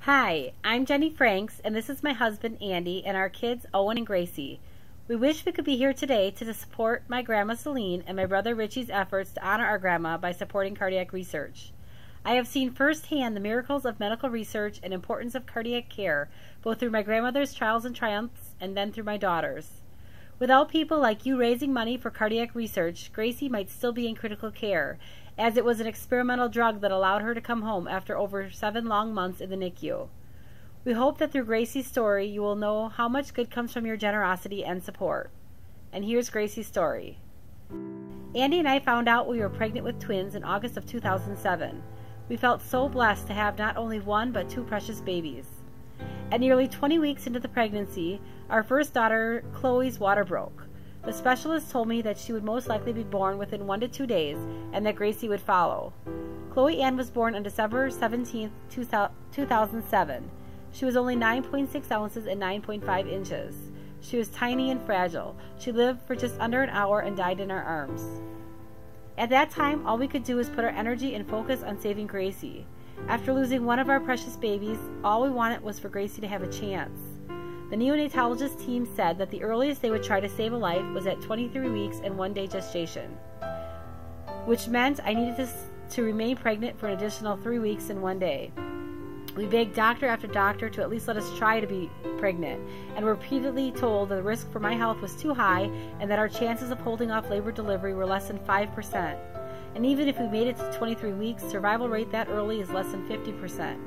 Hi, I'm Jenny Franks, and this is my husband Andy and our kids Owen and Gracie. We wish we could be here today to support my grandma Celine and my brother Richie's efforts to honor our grandma by supporting cardiac research. I have seen firsthand the miracles of medical research and importance of cardiac care, both through my grandmother's trials and triumphs and then through my daughter's. Without people like you raising money for cardiac research, Gracie might still be in critical care, as it was an experimental drug that allowed her to come home after over 7 long months in the NICU. We hope that through Gracie's story you will know how much good comes from your generosity and support. And here's Gracie's story. Andy and I found out we were pregnant with twins in August of 2007. We felt so blessed to have not only one but 2 precious babies. At nearly 20 weeks into the pregnancy, our first daughter, Chloe's water broke. The specialist told me that she would most likely be born within 1 to 2 days and that Gracie would follow. Chloe Ann was born on December 17, 2007. She was only 9.6 ounces and 9.5 inches. She was tiny and fragile. She lived for just under an hour and died in our arms. At that time, all we could do was put our energy and focus on saving Gracie. After losing one of our precious babies, all we wanted was for Gracie to have a chance. The neonatologist team said that the earliest they would try to save a life was at 23 weeks and 1 day gestation, which meant I needed to remain pregnant for an additional 3 weeks and 1 day. We begged doctor after doctor to at least let us try to be pregnant, and were repeatedly told the risk for my health was too high and that our chances of holding off labor delivery were less than 5%. And even if we made it to 23 weeks, survival rate that early is less than 50%.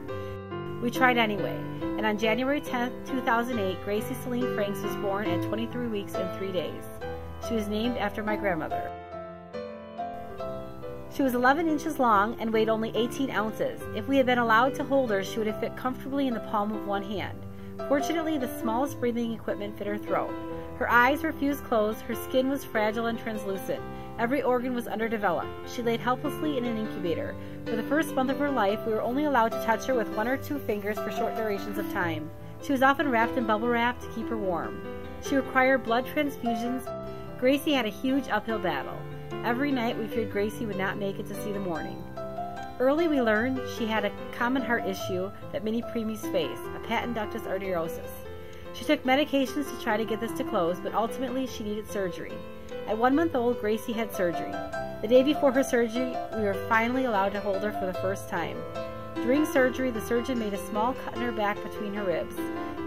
We tried anyway, and on January 10, 2008, Gracie Celine Franks was born at 23 weeks and 3 days. She was named after my grandmother. She was 11 inches long and weighed only 18 ounces. If we had been allowed to hold her, she would have fit comfortably in the palm of one hand. Fortunately, the smallest breathing equipment fit her throat. Her eyes were fused closed, her skin was fragile and translucent. Every organ was underdeveloped. She laid helplessly in an incubator. For the first month of her life, we were only allowed to touch her with 1 or 2 fingers for short durations of time. She was often wrapped in bubble wrap to keep her warm. She required blood transfusions. Gracie had a huge uphill battle. Every night we feared Gracie would not make it to see the morning. Early we learned she had a common heart issue that many preemies face, a patent ductus arteriosus. She took medications to try to get this to close, but ultimately she needed surgery. At 1 month old, Gracie had surgery. The day before her surgery, we were finally allowed to hold her for the first time. During surgery, the surgeon made a small cut in her back between her ribs.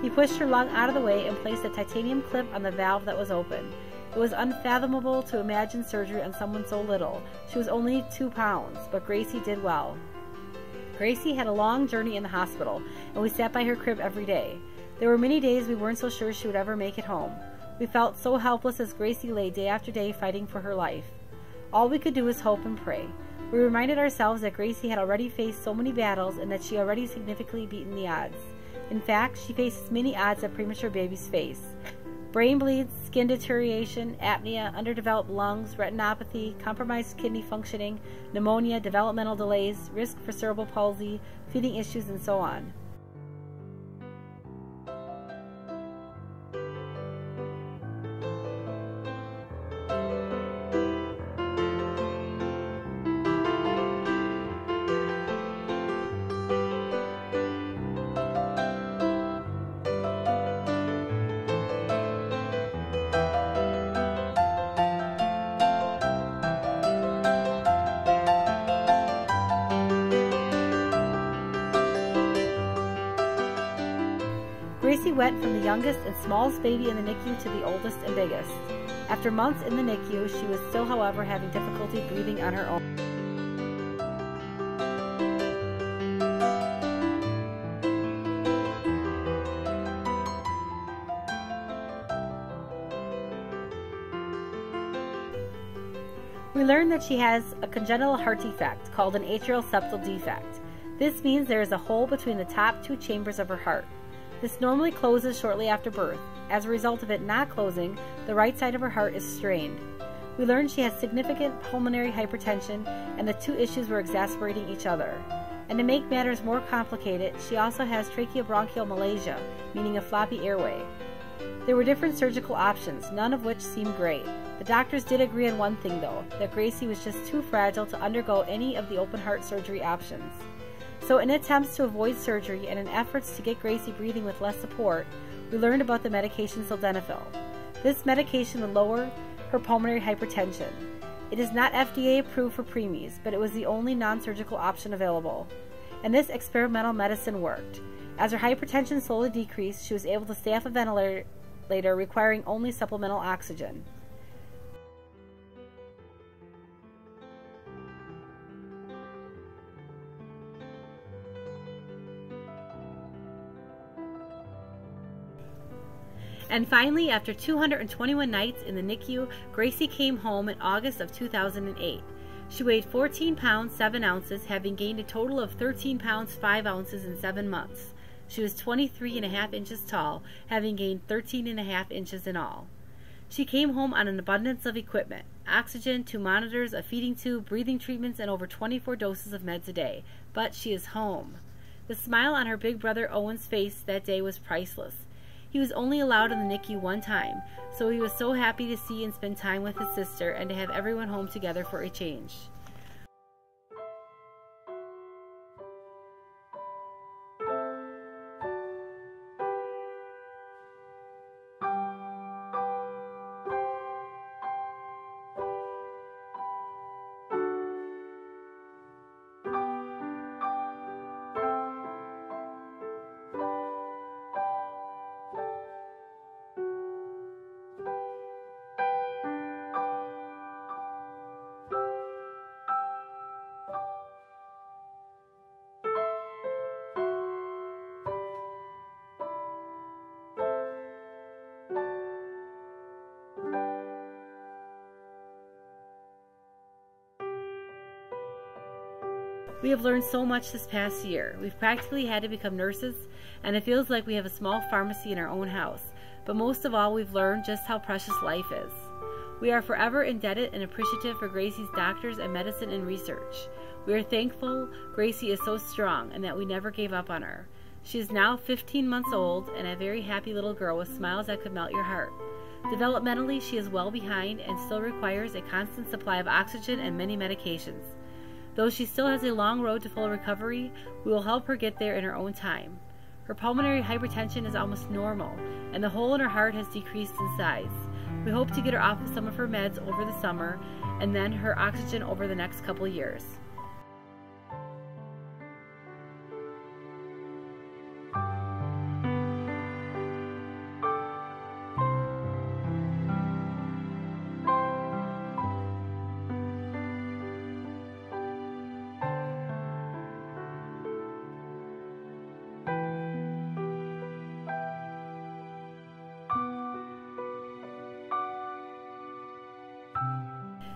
He pushed her lung out of the way and placed a titanium clip on the valve that was open. It was unfathomable to imagine surgery on someone so little. She was only 2 pounds, but Gracie did well. Gracie had a long journey in the hospital, and we sat by her crib every day. There were many days we weren't so sure she would ever make it home. We felt so helpless as Gracie lay day after day fighting for her life. All we could do was hope and pray. We reminded ourselves that Gracie had already faced so many battles and that she already significantly beaten the odds. In fact, she faced as many odds that premature babies face. Brain bleeds, skin deterioration, apnea, underdeveloped lungs, retinopathy, compromised kidney functioning, pneumonia, developmental delays, risk for cerebral palsy, feeding issues, and so on. Gracie went from the youngest and smallest baby in the NICU to the oldest and biggest. After months in the NICU, she was still, however, having difficulty breathing on her own. We learned that she has a congenital heart defect called an atrial septal defect. This means there is a hole between the top 2 chambers of her heart. This normally closes shortly after birth. As a result of it not closing, the right side of her heart is strained. We learned she has significant pulmonary hypertension, and the 2 issues were exacerbating each other. And to make matters more complicated, she also has tracheobronchial malacia, meaning a floppy airway. There were different surgical options, none of which seemed great. The doctors did agree on one thing though, that Gracie was just too fragile to undergo any of the open heart surgery options. So in attempts to avoid surgery and in efforts to get Gracie breathing with less support, we learned about the medication sildenafil. This medication would lower her pulmonary hypertension. It is not FDA approved for preemies, but it was the only non-surgical option available. And this experimental medicine worked. As her hypertension slowly decreased, she was able to stay off a ventilator, requiring only supplemental oxygen. And finally, after 221 nights in the NICU, Gracie came home in August of 2008. She weighed 14 pounds 7 ounces, having gained a total of 13 pounds 5 ounces in 7 months. She was 23.5 inches tall, having gained 13.5 inches in all. She came home on an abundance of equipment: oxygen, 2 monitors, a feeding tube, breathing treatments, and over 24 doses of meds a day. But she is home. The smile on her big brother Owen's face that day was priceless. He was only allowed in the NICU one time, so he was so happy to see and spend time with his sister and to have everyone home together for a change. We have learned so much this past year. We've practically had to become nurses, and it feels like we have a small pharmacy in our own house. But most of all, we've learned just how precious life is. We are forever indebted and appreciative for Gracie's doctors and medicine and research. We are thankful Gracie is so strong and that we never gave up on her. She is now 15 months old and a very happy little girl with smiles that could melt your heart. Developmentally, she is well behind and still requires a constant supply of oxygen and many medications. Though she still has a long road to full recovery, we will help her get there in her own time. Her pulmonary hypertension is almost normal, and the hole in her heart has decreased in size. We hope to get her off of some of her meds over the summer, and then her oxygen over the next couple years.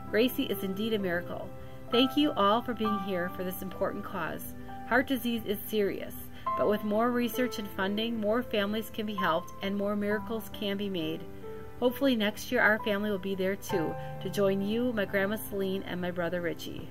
Gracie is indeed a miracle. Thank you all for being here for this important cause. Heart disease is serious, but with more research and funding, more families can be helped and more miracles can be made. Hopefully next year our family will be there too, to join you, my grandma Celine, and my brother Richie.